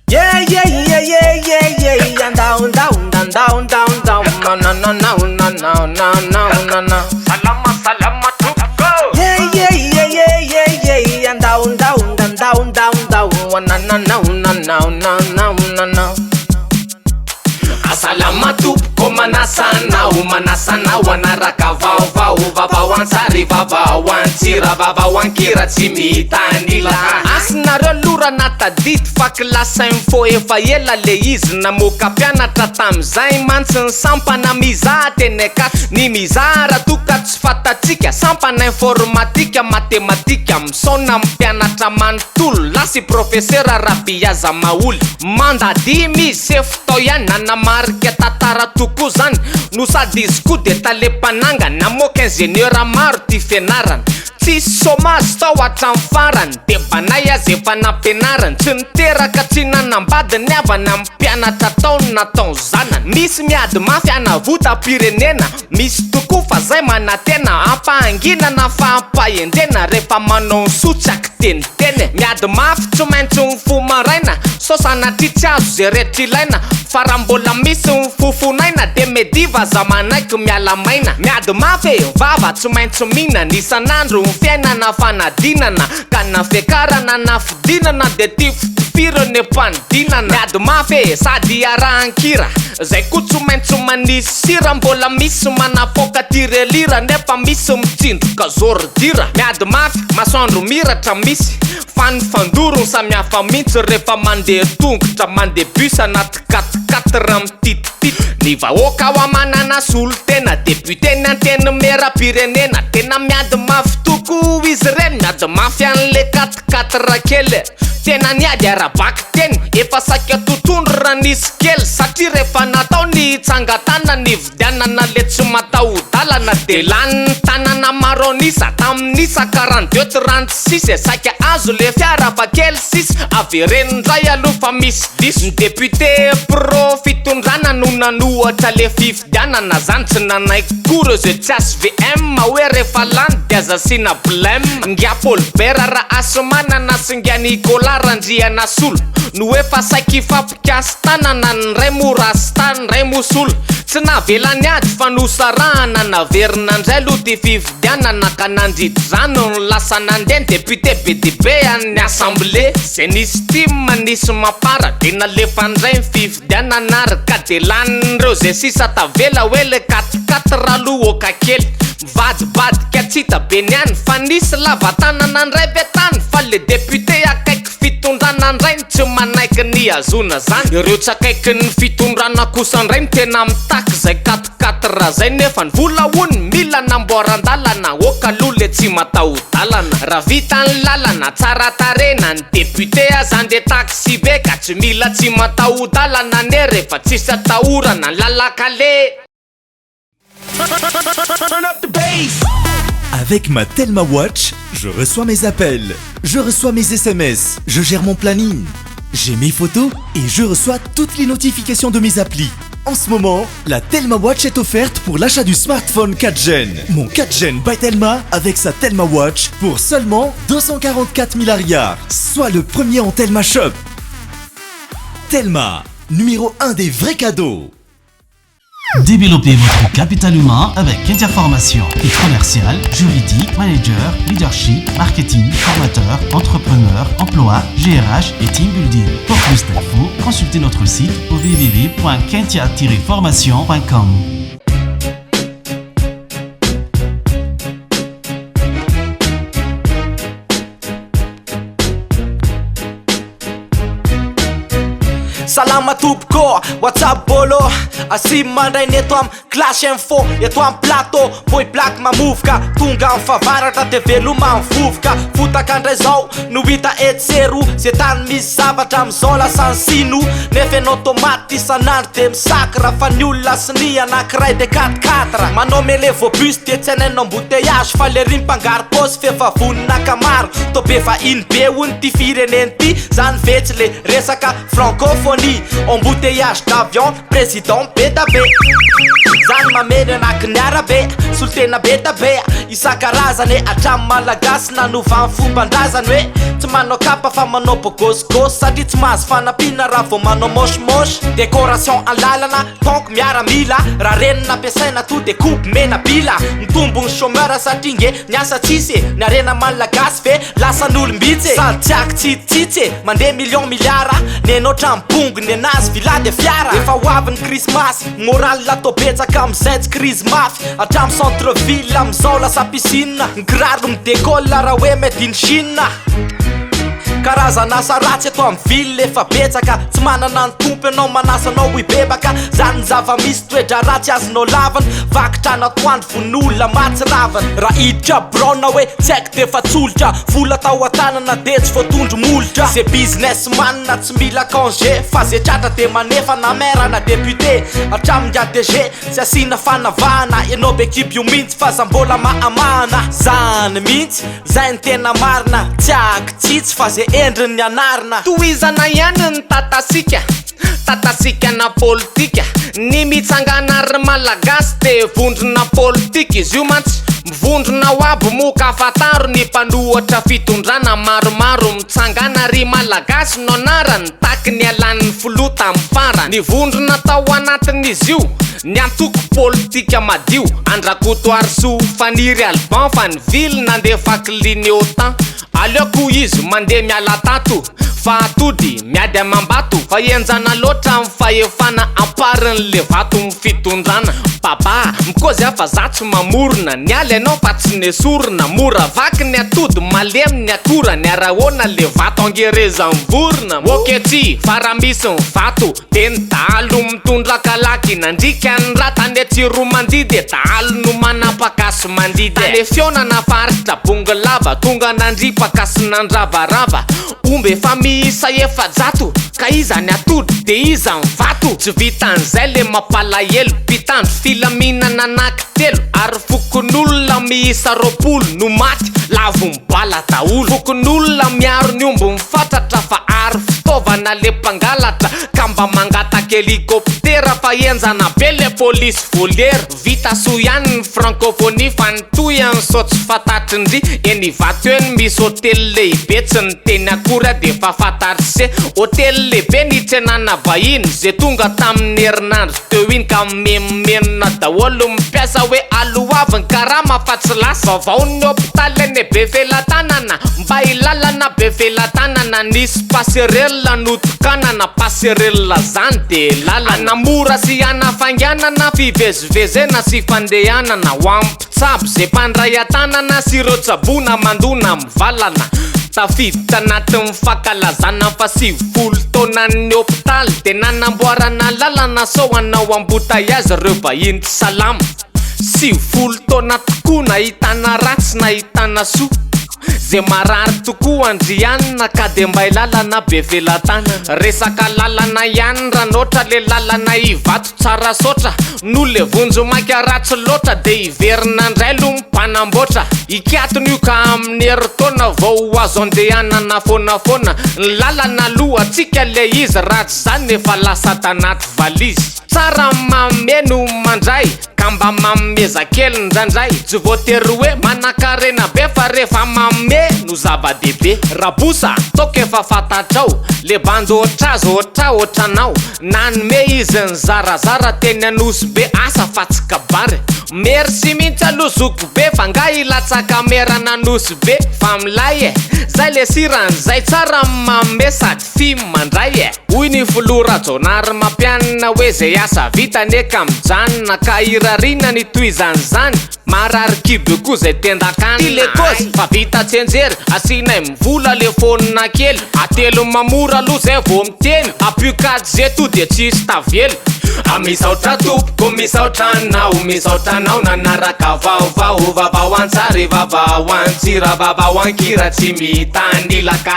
Yeah, yeah, yeah, yeah, yeah, yeah. And down, down, down, down, down, down. No, no, no, no, no, no, no, no, no. Salama, salama, to go. Yeah, yeah, yeah, yeah, yeah, yeah. And down, down, down, down, down, down. No, no, no, no, no, no, no, no, no. Asalama tupko manasana umanasana wanaraka vaovao vavaoantsary vavaoantsira vavaoankira tsy mitanila Asinareo lorana tadity fa klasy info efa ela le izy namoaka mpianatra tam'izay mantsy ny sampana mizaha teny akato ny mizara toka tsy fatatsika sampana informatika matematika misaona mpianatra manontolo lasy profesera rabiaza maoly mandadimy izy se fotao ihany nanamarika tatara tokoa zany no sady izy koa de talempananga namoaka ingénieur maro ty fianarana tsisy somazy tao hatram'ny farany de banay azy efa nampianarany tsy niteraka tsy nanambady niavana amin'ny mpianatra taony natao zanany misy miady mafy anavota-pirenena misy tokoa fa zay manatena ampahanginana fa ampahendrena rehefa manao sotsaky teniteny miady mafy tsy maintsy ny fo maraina sosanatritsy azo zay rehetra ilaina fa raha mbola misy ny fofonaina de mediva zamanaiky miala maina miady mafy vava tsy maintsy mihinana isan'andro ny fiainana fanadinana ka na fiakarana na fidinana de ty firone mpanodinana miady mafy sady arahankira zay koa tsy maintsy manisy sira mbola misy manapoka tirelira nefa misy mitsindroka zordira miady mafy masoandro miratra misy fanifandorony samihafa mihitsy rehefa mandeha tongotra mandeha bus anaty 4x4 mitititity ny vahoaka ao amanana solo tena deputé ny anteny mera-pirenena tena miady mafy toko izy reny miady mafy an'le 4x4 kely tena niady arabaky teny efa saika totondro raha nisy kely satria rehefa natao ny tsangatana ny vidianana le tsy matao-dalana de lany tanana maro anisa tamin'isa 42-36 saika azo le fiara fa kely sisy averenindray aloha fa misy diso ny deputé pro fitondrana no nanohatra le fividianana zany tsy nanaiko kory ze tsy SVM hoe rehefa lany de aza sina blème ngia polbera raha asomanana sy ngia Nicolas randriana solo no efa saiky fampikasy tanana ny ray morasitany ray mosolo tsy navelany ady fa nosarahana naverinandray aloha ty fividianana ka nandritra zany no lasa nandeha ny deputé BDB amin'ny assemblée zay nisy time nisy mapara de nalefandray ny fividianana ary ka de lanireo zay sisa tavela hoe le 4x4 aloha oka kely vadibadika tsy hita be niany fa nisy lavatanana ndray betany fa le deputé akaiky fitondrana ndray tsy manaiky ny azona zany ireo tsy akaiky ny fitondrana kosa ndray ny tena mitaky zay 4x4 zay nefa ny vola hony mila namboaran-dalana oka aloha le tsy matao-dalana raha vita ny lalana tsara tarena ny deputé azany de taxi be ka tsy mila tsy matao-dalana ne rehefa tsisy atahorana ny lalakale. Turn up the bass. Avec ma Telma Watch, je reçois mes appels, je reçois mes SMS, je gère mon planning, j'ai mes photos et je reçois toutes les notifications de mes applis. En ce moment, la Telma Watch est offerte pour l'achat du smartphone 4 Gen. Mon 4 Gen by Telma avec sa Telma Watch pour seulement 244 000 ariars, soit le premier en Telma Shop. Telma, numéro 1 des vrais cadeaux. Développez votre capital humain avec interformation et commercial, juridique, manager, leadership, marketing, formateur, entrepreneur, emploi, GRH et team building. Pour plus d'infos, consultez notre site au www.kentia-formation.com. Salama tupko, what's up bolo? Asim mandray neto am clash info, eto am plateau boy black mamovoka, tonga am favaratra de veloma mivovoka, fotaka andray zao no hita etsero, ze tany misy zavatra amizao lasa ny sino, nefa en automaty isan'andro de misaky raha fa ny olona sy ny anankiray de 4x4 manao mele vobus de tsy hainaino embouteillage fa le ry mpangary pôsy fefa vonina kamaro, to be fa iny be hony ty fireneny ty, zany vetsy le resaka francophonie, embouteillage d'avion, président be da be. zany mameny anaky arabe solotena be tabe isan-karazany hatramy malagasy nanova ny fomban-drazany hoe tsy manao kapa fa manao bogosygosy satria tsy mahazo fanampiana raha vao manao moshimosh décoration alalana tonko miaramila raha renina ampiasaina to de coupe mena bila mitombogny chômeur satria nge niasa tsisy ny arena malagasy fe lasan'olombitsy sady tiako tsitsitsy mandeha million nenao trambongony anazy vilady fiara efa hoaviny krismasy moraly latobetsaka amizay tsy crise mafy hatramy centre ville amizao lasa piscine nikiraro midécolle raha hoe made in Chine karazana asa ratsy ato amy ville efa betsaka tsy manana ny tompo anao manasanao ibebaka zany ny zava-misy toedra ratsy azonao lavany vakitra anatoandro von'olona matsy ravany raha iditra brona hoe tsy haiko defa tsolotra vola tao an-tanana de tsy voatondro molotra ze businessman na tsy mila congé fa ze tratra de manefa na maire na député hatramin'ny ADG tsy asina fanavahana ianao be kiby io mihitsy fa za mbola mahamahana zany mihitsy zay ny tena marina tsy akitsitsy fa ze endriny anarina toizana ihany ny tatasika na politika ny mitsangana ry malagasy de vondrona politika izy io mantsy mivondrona ho aby moka afataro ny mpanohatra fitondrana maromaro mitsangana ry malagasy no anarany taky ny alan'ny filota amin'ny fara ny vondrona tao anatin'izy io ny antoko politika madio andrakotoary so faniry alban fa ny ville nandefa kliny otan aleoko izy mandeha miala tato fa atody miady amambato fa enjana loatra amin'ny fahefana amparin'le vato ny fitondrana baba mikozy afa za tsy mamorona ny aly anao fa tsy nesorona mora vaky ny atody malemy ny akora ny arahoana le vato angereza mivorona oketsy fa raha misy ny vato de ny dahalo mitondra kalaky nandrika ny ratany atsiro mandidy dahalo no manapakasy mandidy ale fionana faritra bongalava tonga nandripaka sy nandravarava ombe efa miisa efajato ka iza ny atody de iza ny vato tsy vitan'izay le mampalahelo mpitandro filaminana anankitelo ary fokon'olona miisa roapolo no maty lavo mibala daolo fokon'olona miaro ny omby mifatratra fa ary fitaovana le mpangalatra ka mba mangataka helikoptera fa enjana be le polisy voliera vita so ihany ny francophonie fa nytoy any so tsy fantatrindry eny vato eny misy hôtely lehibe tsy ny teny akora de fa fantatry se hôtely lehibe nitrenana vahiny ze tonga tamin'ny herinandro teo iny ka memenona daholo mipiasa hoe aloaviny karama fa tsy lasa vaovao ny hôpitaly eny be felatanana mba ilalana be felatanana nisy passerelle notokanana passerelle zany de lalana mora sy anafanganana fivezivezena sy fandehanana ho ampitsabo ze mpandray atanana sy reo tsabona mandona mivalana tafiditra anatin'ny fankalazana fa 7 taonan'ny hôpitaly de nanamboarana lalana sao anao ambotaiazy reo vahiny tsy salama 7 taona tokoa nahitana ratsy nahitana so ze marary tokoa andrianina ka de mba ilalana be velatana resaka lalana ihany raha noatra le lalana ivato tsara sotra no le vonjo maika ratsy loatra de iverina ndray lo mpanamboatra ikatony io ka amin'ny heritaona vao azo andehanana fonafona ny lalana aloha atsika le izy ratsy zany efa lasa tanaty valizy tsara mameno mandray ka mba mameza kely ndrandray tsy voatery hoe manakarena be fa rehefa mameno zava-dehibe raboussa toka efa fantatrao le banjo ohatranao nanome izy ny zarazara teny anosy be asa fa tsy kabary merci mihitsy alozoko be fa nga ilatsaka merana anosy be fa milay zay le sirany zay tsara mame sady film mandray hoy ny filora jonary mampianina hoe zay asa vitany eka mijanona ka irarina ny toizany zany marary kiby koa zay tendakany ty le kozy fa vita tsenjery asinay mivola le fonina kely atelo mamora aloha zay vo miteny apukady ze to de tsisy tavelo misaotra tompoko misaotra anao nanaraka vaovao antsary vavao antsira vavao ankira tsy mitanilaka